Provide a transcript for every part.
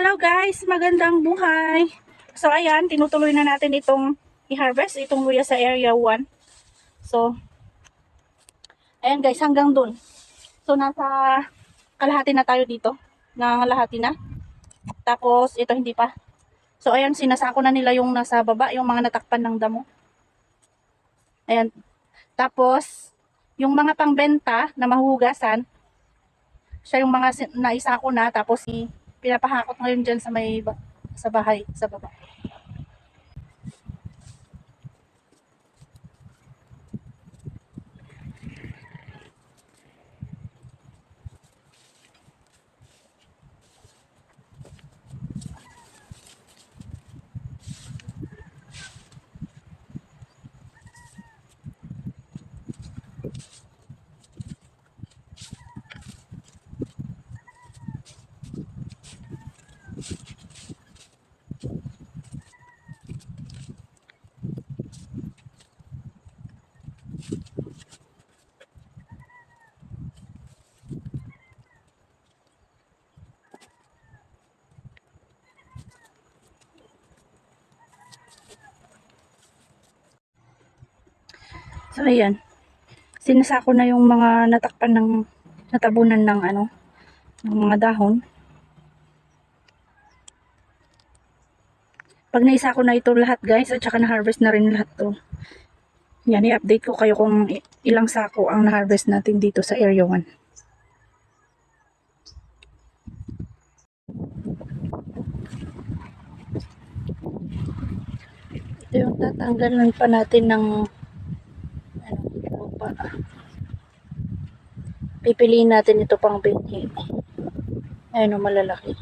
Hello guys, magandang buhay. So ayan, tinutuloy na natin itong i-harvest, itong luya sa area 1. So, ayan guys, hanggang dun. So nasa kalahati na tayo dito. Nangalahati na. Tapos ito hindi pa. So ayan, sinasako na nila yung nasa baba, yung mga natakpan ng damo. Ayan. Tapos, yung mga pangbenta na mahuhugasan, siya yung mga naisako na, tapos pinapahakot ngayon dyan sa sa bahay, sa baba. So ayan, sinasako na yung mga natakpan ng natabunan ng ng mga dahon. Pag naisako na ito lahat guys, at saka na-harvest na rin lahat to. Yan, i-update ko kayo kung ilang sako ang na-harvest natin dito sa area 1. Ito yung tatanggalan pa natin ng lupa. Pipiliin natin ito pang binhi. Ayun o, malalaki.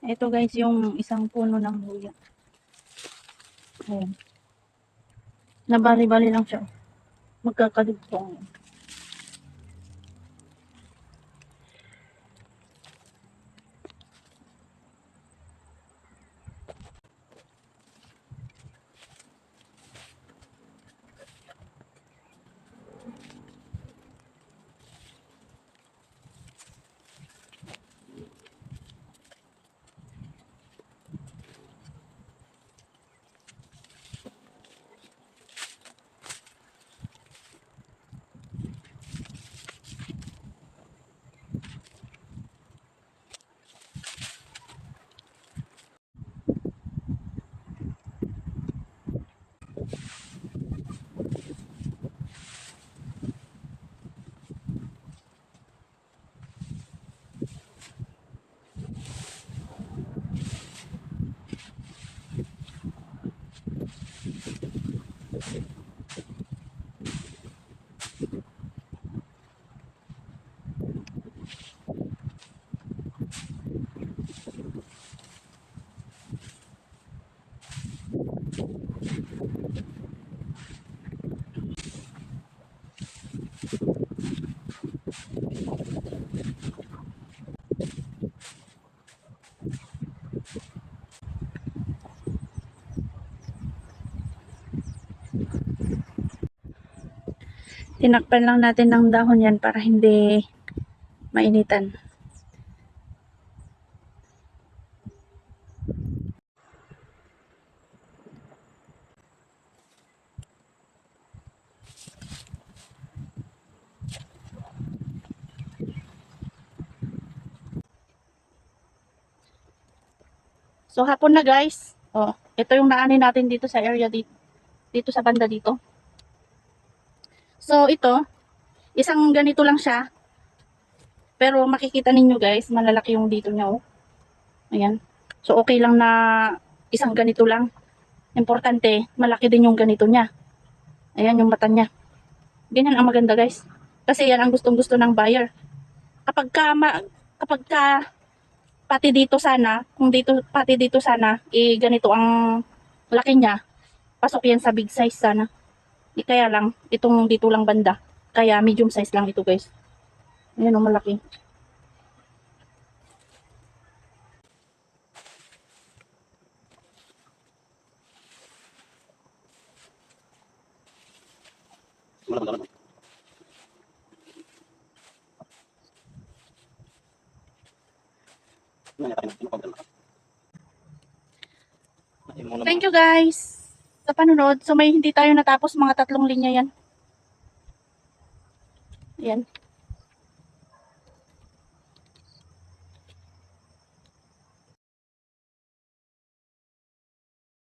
Ito guys, yung isang puno ng luya. Ayan. Nabali-bali lang siya. Magkakadugtong. Tinakpan lang natin ng dahon yan para hindi mainitan. So hapon na guys. Oh, ito yung naanin natin dito sa area dito sa banda dito. So ito, isang ganito lang siya. Pero makikita ninyo guys, malalaki yung dito niya oh. Ayan. So okay lang na isang ganito lang. Importante, malaki din yung ganito niya. Ayan yung mata niya. Ganyan ang maganda guys. Kasi yan ang gustong-gusto ng buyer. Kapag ka, kapag ka pati dito sana, kung dito pati dito sana, ganito ang laki niya. Pasok yan sa big size sana. Kaya lang, itong dito lang banda. Kaya medium size lang ito guys. Ayan o, malaki. Thank you guys sa panunod. So may hindi tayo natapos, mga 3 linya yan. Ayan.